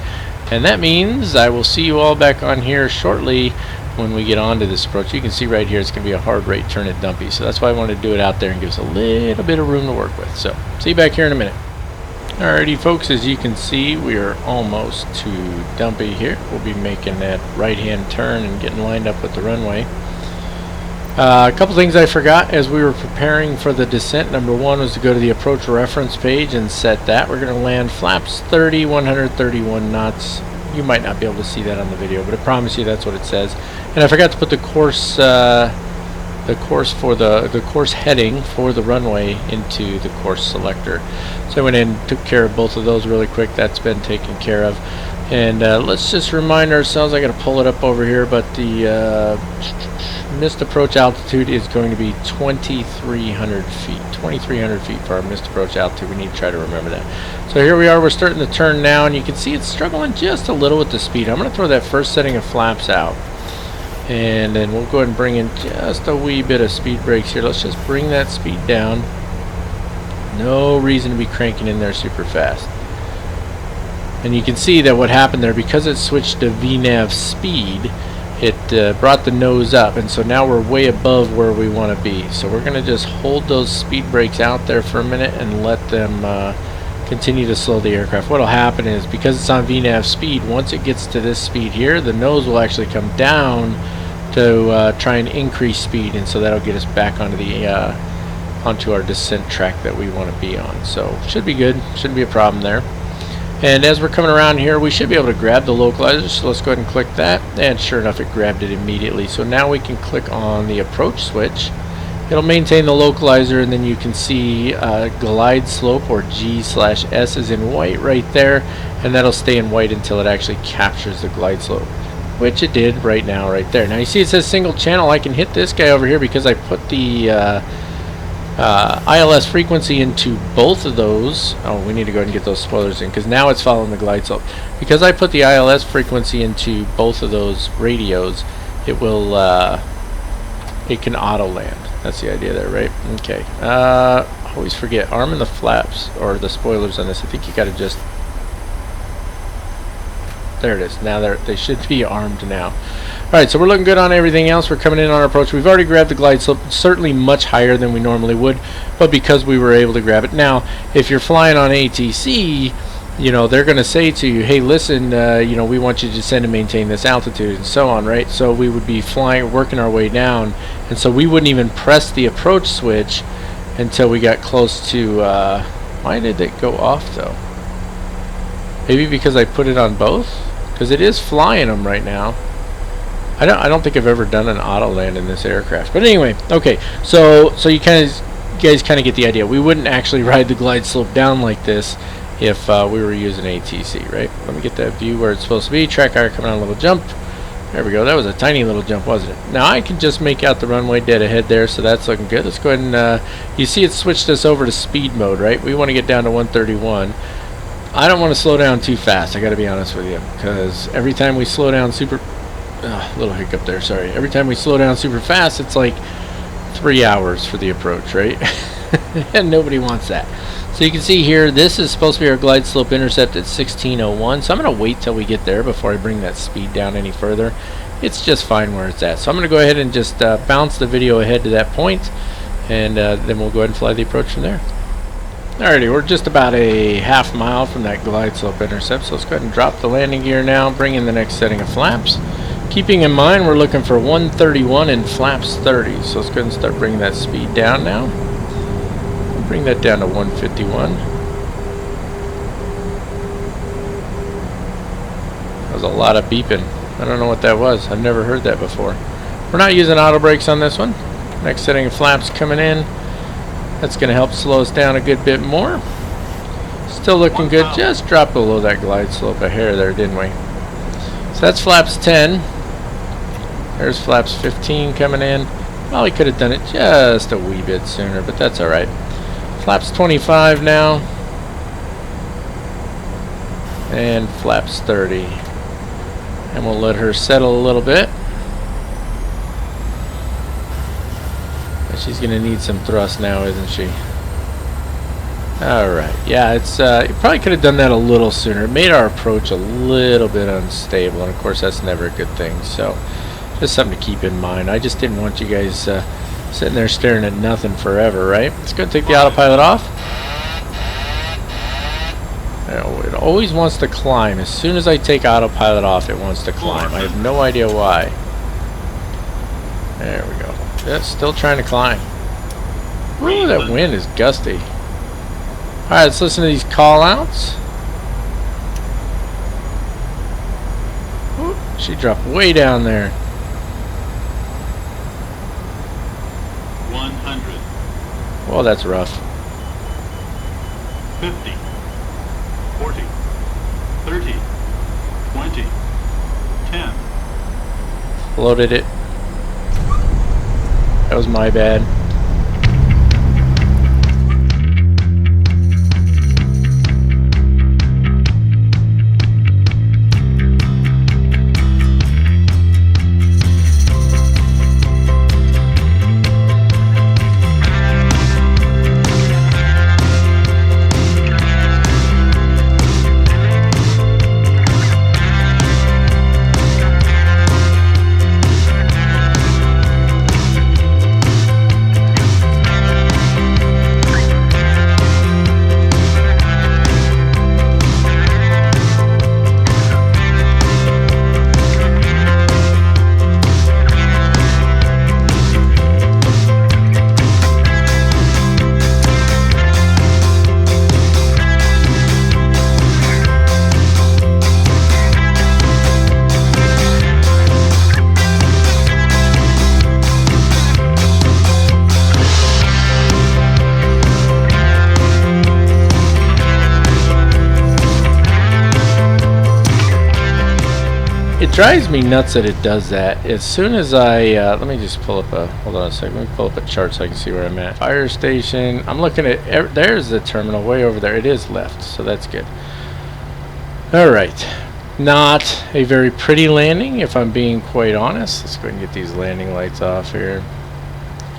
Speaker 1: and that means I will see you all back on here shortly when we get onto this approach. You can see right here it's going to be a hard right turn at Dumpy, so that's why I wanted to do it out there and give us a little bit of room to work with. So see you back here in a minute. Alrighty folks, as you can see, we are almost to Dumpy here. We'll be making that right hand turn and getting lined up with the runway. A couple things I forgot as we were preparing for the descent. Number one was to go to the approach reference page and set that. We're going to land flaps 30, 131 knots. You might not be able to see that on the video, but I promise you that's what it says. And I forgot to put the course for the course heading for the runway into the course selector. So I went in and took care of both of those really quick. That's been taken care of. And let's just remind ourselves, I got to pull it up over here, but the missed approach altitude is going to be 2,300 feet. 2,300 feet for our missed approach altitude. We need to try to remember that. So here we are, we're starting to turn now, and you can see it's struggling just a little with the speed. I'm going to throw that first setting of flaps out. And then we'll go ahead and bring in just a wee bit of speed brakes here. Let's just bring that speed down. No reason to be cranking in there super fast. And you can see that what happened there, because it switched to VNAV speed, it brought the nose up, and so now we're way above where we want to be. So we're going to just hold those speed brakes out there for a minute and let them continue to slow the aircraft. What will happen is, because it's on VNAV speed, once it gets to this speed here, the nose will actually come down to try and increase speed, and so that'll get us back onto the onto our descent track that we want to be on. So should be good, shouldn't be a problem there. And as we're coming around here, we should be able to grab the localizer, so let's go ahead and click that, and sure enough it grabbed it immediately. So now we can click on the approach switch. It'll maintain the localizer, and then you can see glide slope, or G/S, is in white right there, and that'll stay in white until it actually captures the glide slope, which it did right now right there. Now you see it says single channel. I can hit this guy over here because I put the ILS frequency into both of those. Oh, we need to go ahead and get those spoilers in, because now it's following the glide slope. Because I put the ILS frequency into both of those radios, it will it can auto land. That's the idea there, right? Okay. Always forget, arming the flaps or the spoilers on this. I think you got to just, there it is. Now they should be armed now. Alright, so we're looking good on everything else. We're coming in on our approach. We've already grabbed the glide slope, certainly much higher than we normally would, but because we were able to grab it. Now, if you're flying on ATC, you know, they're going to say to you, hey, listen, you know, we want you to descend and maintain this altitude, and so on, right? So we would be flying, working our way down, and so we wouldn't even press the approach switch until we got close to, why did it go off, though? Maybe because I put it on both? Because it is flying them right now. I don't think I've ever done an auto land in this aircraft. But anyway, okay. So you guys kind of get the idea. We wouldn't actually ride the glide slope down like this if we were using ATC, right? Let me get that view where it's supposed to be. Track hour coming on a little jump. There we go. That was a tiny little jump, wasn't it? Now I can just make out the runway dead ahead there, so that's looking good. Let's go ahead and you see it switched us over to speed mode, right? We want to get down to 131. I don't want to slow down too fast, I got to be honest with you, because every time we slow down little hiccup there, sorry. Every time we slow down super fast, it's like 3 hours for the approach, right? And nobody wants that. So you can see here, this is supposed to be our glide slope intercept at 1601. So I'm going to wait till we get there before I bring that speed down any further. It's just fine where it's at. So I'm going to go ahead and just bounce the video ahead to that point, and then we'll go ahead and fly the approach from there. Alrighty, we're just about a half mile from that glide slope intercept, so let's go ahead and drop the landing gear now, bring in the next setting of flaps. Keeping in mind we're looking for 131 and flaps 30, so let's go ahead and start bringing that speed down now. Bring that down to 151. That was a lot of beeping. I don't know what that was. I've never heard that before. We're not using auto brakes on this one. Next setting of flaps coming in. That's going to help slow us down a good bit more. Still looking good. Just dropped below that glide slope a hair there, didn't we? So that's flaps 10. There's flaps 15 coming in. Probably could have done it just a wee bit sooner, but that's alright. Flaps 25 now. And flaps 30. And we'll let her settle a little bit. She's going to need some thrust now, isn't she? Alright, yeah, it's you probably could have done that a little sooner. It made our approach a little bit unstable, and of course that's never a good thing, so just something to keep in mind. I just didn't want you guys sitting there staring at nothing forever, right? Let's go take the autopilot off. Oh, it always wants to climb. As soon as I take autopilot off, it wants to climb. I have no idea why. There we go. It's still trying to climb. Ooh, that wind is gusty. Alright, let's listen to these call outs. Ooh, she dropped way down there.
Speaker 3: 100.
Speaker 1: Well, that's rough.
Speaker 3: 50. 40. 30. 20, 10.
Speaker 1: Loaded it. That was my bad. It drives me nuts that it does that. As soon as I, let me just pull up a, hold on a second, let me pull up a chart so I can see where I'm at. Fire station, I'm looking at, there's the terminal way over there. It is left, so that's good. Alright, not a very pretty landing if I'm being quite honest. Let's go ahead and get these landing lights off here.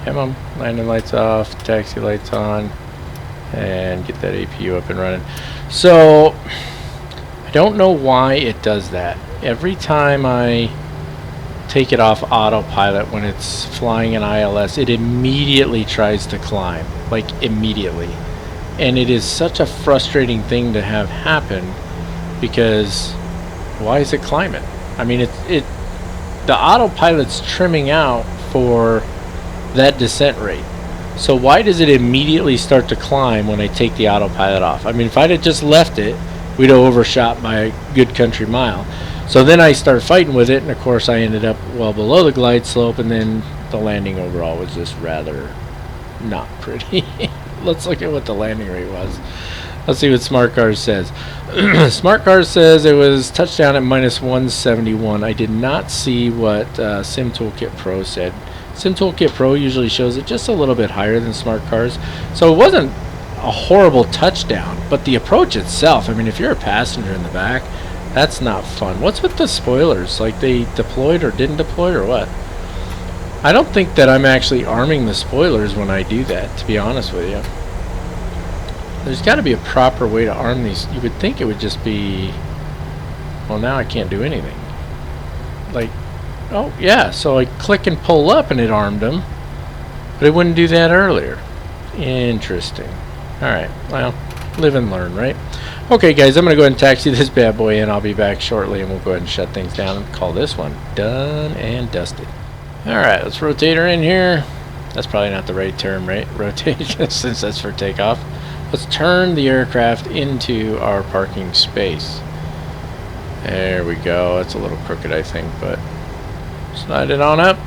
Speaker 1: Come on, landing lights off, taxi lights on, and get that APU up and running. So, I don't know why it does that. Every time I take it off autopilot when it's flying in ILS, it immediately tries to climb, like immediately. And it is such a frustrating thing to have happen because why is it climbing? I mean, the autopilot's trimming out for that descent rate. So why does it immediately start to climb when I take the autopilot off? I mean, if I'd have just left it, we'd have overshot by a good country mile. So then I start fighting with it, and of course I ended up well below the glide slope, and then the landing overall was just rather not pretty. Let's look at what the landing rate was. Let's see what SmartCARS says. SmartCARS says it was touchdown at -171. I did not see what SimToolkit Pro said. SimToolkit Pro usually shows it just a little bit higher than SmartCARS, so it wasn't a horrible touchdown, but the approach itself, I mean, if you're a passenger in the back, that's not fun. What's with the spoilers? Like they deployed or didn't deploy or what? I don't think that I'm actually arming the spoilers when I do that, to be honest with you. There's got to be a proper way to arm these. You would think it would just be, well, now I can't do anything. Like, oh yeah, so I click and pull up and it armed them, but it wouldn't do that earlier. Interesting. Alright, well, live and learn, right? Okay guys, I'm going to go ahead and taxi this bad boy in. I'll be back shortly and we'll go ahead and shut things down and call this one done and dusted. Alright, let's rotate her in here. That's probably not the right term, right? Rotation, since that's for takeoff. Let's turn the aircraft into our parking space. There we go. It's a little crooked, I think, but slide it on up.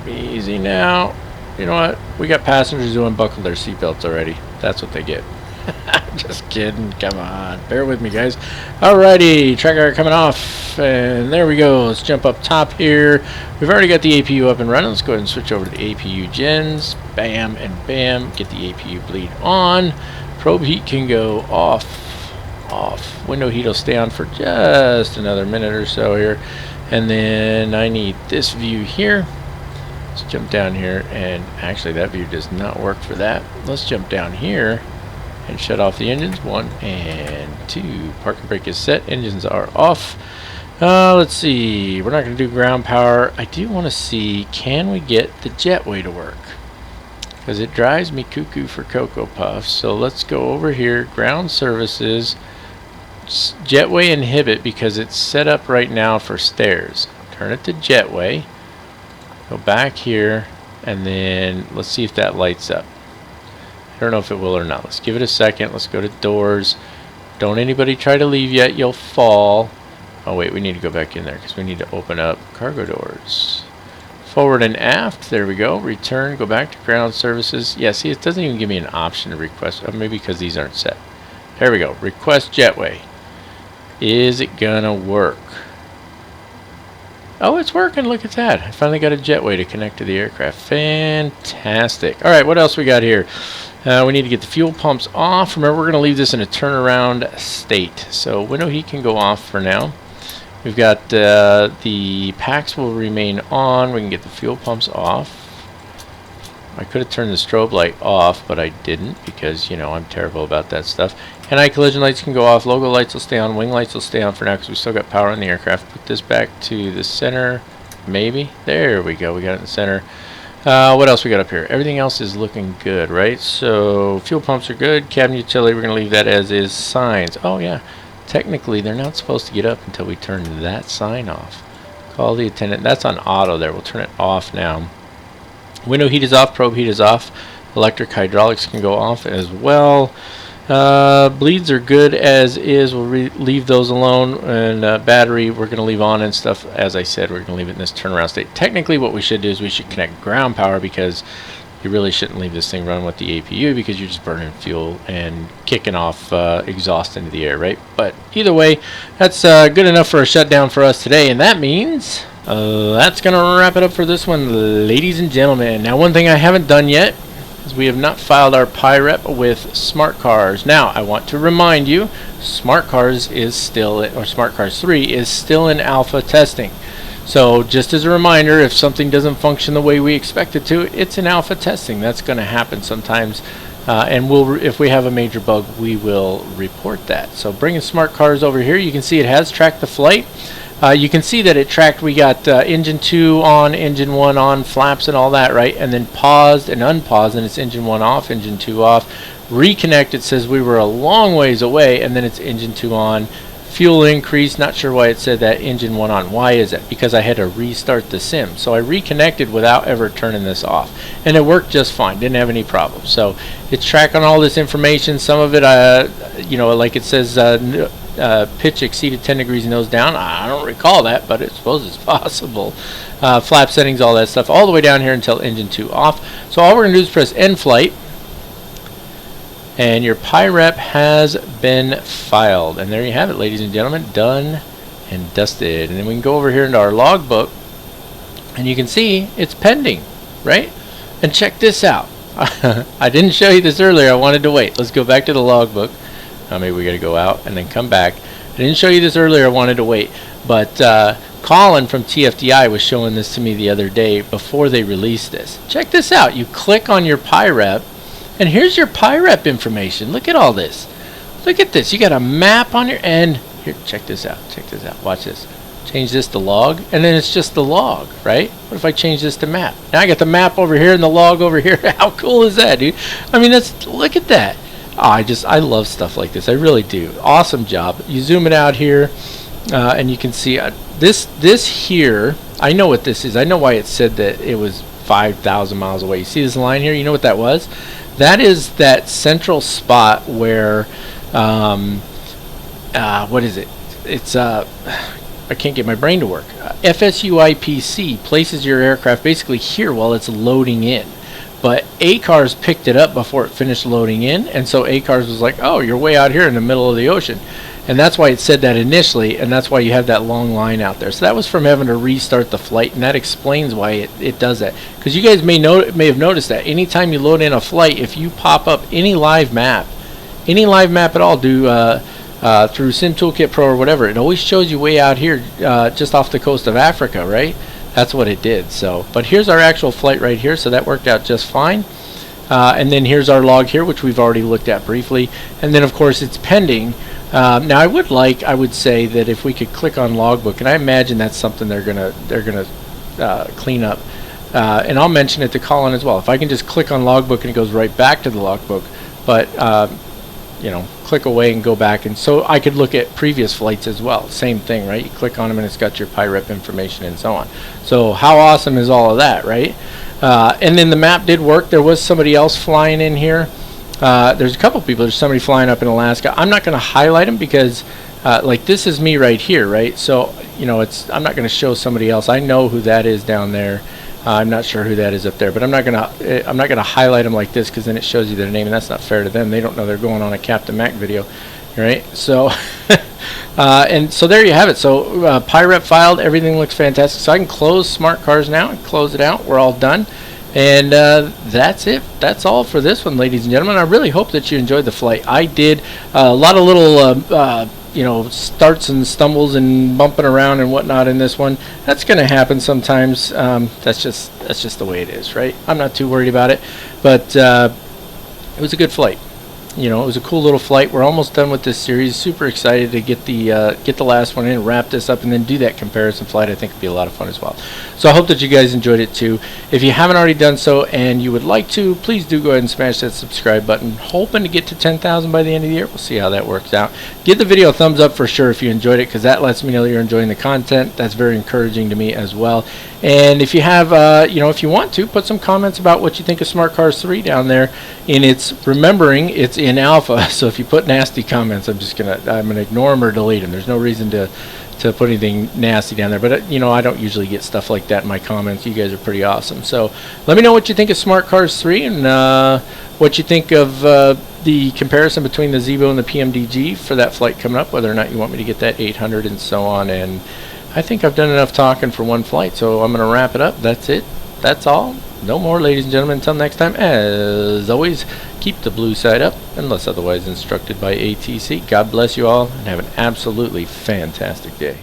Speaker 1: Easy now. You know what? We got passengers who unbuckled their seatbelts already. That's what they get. Just kidding. Come on. Bear with me, guys. Alrighty. Tracker coming off. And there we go. Let's jump up top here. We've already got the APU up and running. Let's go ahead and switch over to the APU gens. Bam and bam. Get the APU bleed on. Probe heat can go off. Off. Window heat will stay on for just another minute or so here. And then I need this view here. Let's jump down here, and actually that view does not work for that. Let's jump down here and shut off the engines. 1 and 2. Parking brake is set. Engines are off. Let's see. We're not going to do ground power. I do want to see, can we get the jetway to work? Because it drives me cuckoo for Cocoa Puffs. So let's go over here. Ground services. Jetway inhibit because it's set up right now for stairs. Turn it to jetway. Go back here, and then let's see if that lights up. I don't know if it will or not. Let's give it a second. Let's go to doors. Don't anybody try to leave yet. You'll fall. Oh wait, we need to go back in there because we need to open up cargo doors. Forward and aft. There we go. Return. Go back to ground services. Yeah, see, it doesn't even give me an option to request. Maybe because these aren't set. There we go. Request jetway. Is it gonna work? Oh, it's working. Look at that. I finally got a jetway to connect to the aircraft. Fantastic. All right, what else we got here? We need to get the fuel pumps off. Remember, we're going to leave this in a turnaround state. So window heat can go off for now. We've got the packs will remain on. We can get the fuel pumps off. I could have turned the strobe light off, but I didn't because, you know, I'm terrible about that stuff. Anti-collision lights can go off. Logo lights will stay on. Wing lights will stay on for now because we still got power on the aircraft. Put this back to the center. Maybe. There we go. We got it in the center. What else we got up here? Everything else is looking good, right? So fuel pumps are good. Cabin utility, we're going to leave that as is. Signs. Oh, yeah. Technically, they're not supposed to get up until we turn that sign off. Call the attendant. That's on auto there. We'll turn it off now. Window heat is off. Probe heat is off. Electric hydraulics can go off as well. Bleeds are good as is. We'll leave those alone. And battery we're going to leave on and stuff. As I said, we're going to leave it in this turnaround state. Technically, what we should do is we should connect ground power because you really shouldn't leave this thing run with the APU because you're just burning fuel and kicking off exhaust into the air, right? But either way, that's good enough for a shutdown for us today. And that means that's going to wrap it up for this one, ladies and gentlemen. Now, one thing I haven't done yet is we have not filed our PIREP with SmartCARS. Now, I want to remind you, SmartCARS is still, or SmartCARS 3 is still in alpha testing. So, just as a reminder, if something doesn't function the way we expect it to, it's in alpha testing. That's going to happen sometimes. And if we have a major bug, we will report that. So, bringing SmartCARS over here, you can see it has tracked the flight. You can see that it tracked, we got engine 2 on, engine 1 on, flaps and all that, right? And then paused and unpaused, and it's engine 1 off, engine 2 off. Reconnect, it says we were a long ways away, and then it's engine 2 on. Fuel increase, not sure why it said that engine 1 on. Why is it? Because I had to restart the sim. So I reconnected without ever turning this off. And it worked just fine, didn't have any problems. So it's tracking all this information. Some of it, you know, like it says, pitch exceeded 10 degrees nose down. I don't recall that, but I suppose it's possible. Flap settings, all that stuff, all the way down here until engine 2 off. So all we're going to do is press end flight, and your PIREP has been filed. And there you have it, ladies and gentlemen, done and dusted. And then we can go over here into our logbook, and you can see it's pending, right? And check this out. I didn't show you this earlier. I wanted to wait. Let's go back to the logbook. Maybe we got to go out and then come back. I didn't show you this earlier. I wanted to wait. But Colin from TFDI was showing this to me the other day before they released this. Check this out. You click on your PIREP, and here's your PIREP information. Look at all this. Look at this. You got a map on your end. Here, check this out. Check this out. Watch this. Change this to log, and then it's just the log, right? What if I change this to map? Now I got the map over here and the log over here. How cool is that, dude? I mean, look at that. I love stuff like this. I really do. Awesome job. You zoom it out here, and you can see this here. I know what this is. I know why it said that it was 5,000 miles away. You see this line here? You know what that was? That is that central spot where, what is it? It's I can't get my brain to work. FSUIPC places your aircraft basically here while it's loading in. But ACARS picked it up before it finished loading in, and so ACARS was like, oh, you're way out here in the middle of the ocean. And that's why it said that initially, and that's why you have that long line out there. So that was from having to restart the flight, and that explains why it does that. Because you guys may have noticed that anytime you load in a flight, if you pop up any live map at all, through Sim Toolkit Pro or whatever, it always shows you way out here, just off the coast of Africa, right? That's what it did. So, but here's our actual flight right here, so that worked out just fine. And then here's our log here, which we've already looked at briefly. And then of course it's pending. Now I would say that if we could click on logbook, and I imagine that's something they're gonna clean up. And I'll mention it to Colin as well. If I can just click on logbook and it goes right back to the logbook, but you know, click away and go back, and so I could look at previous flights as well. Same thing, right? You click on them and it's got your PIREP information and so on. So how awesome is all of that, right? And then the map did work. There was somebody else flying in here. There's a couple people. There's somebody flying up in Alaska. I'm not going to highlight them because like this is me right here, right? So you know, I'm not going to show somebody else. I know who that is down there. I'm not sure who that is up there, but I'm not gonna highlight them like this because then it shows you their name, and that's not fair to them. They don't know they're going on a Captain Mac video, right? So And so there you have it. So PIREP filed, everything looks fantastic. So I can close SmartCARS now and close it out. We're all done. And that's it. That's all for this one, ladies and gentlemen. I really hope that you enjoyed the flight. I did. A lot of little you know, starts and stumbles and bumping around and whatnot in this one. That's going to happen sometimes. That's just the way it is, right? I'm not too worried about it, but it was a good flight. You know, it was a cool little flight. We're almost done with this series. Super excited to get the last one in, wrap this up, and then do that comparison flight. I think it'd be a lot of fun as well. So I hope that you guys enjoyed it too. If you haven't already done so and you would like to, please do go ahead and smash that subscribe button. Hoping to get to 10,000 by the end of the year. We'll see how that works out. Give the video a thumbs up for sure if you enjoyed it, because that lets me know you're enjoying the content. That's very encouraging to me as well. And if you have, you know, if you want to, put some comments about what you think of SmartCARS 3 down there. And remembering it's in alpha, so if you put nasty comments, I'm gonna ignore them or delete them. There's no reason to put anything nasty down there. But you know, I don't usually get stuff like that in my comments. You guys are pretty awesome. So let me know what you think of SmartCARS 3 and what you think of the comparison between the Zeebo and the PMDG for that flight coming up. Whether or not you want me to get that 800 and so on. And I think I've done enough talking for one flight, so I'm gonna wrap it up. That's it. That's all. No more, ladies and gentlemen. Until next time, as always, keep the blue side up unless otherwise instructed by ATC. God bless you all and have an absolutely fantastic day.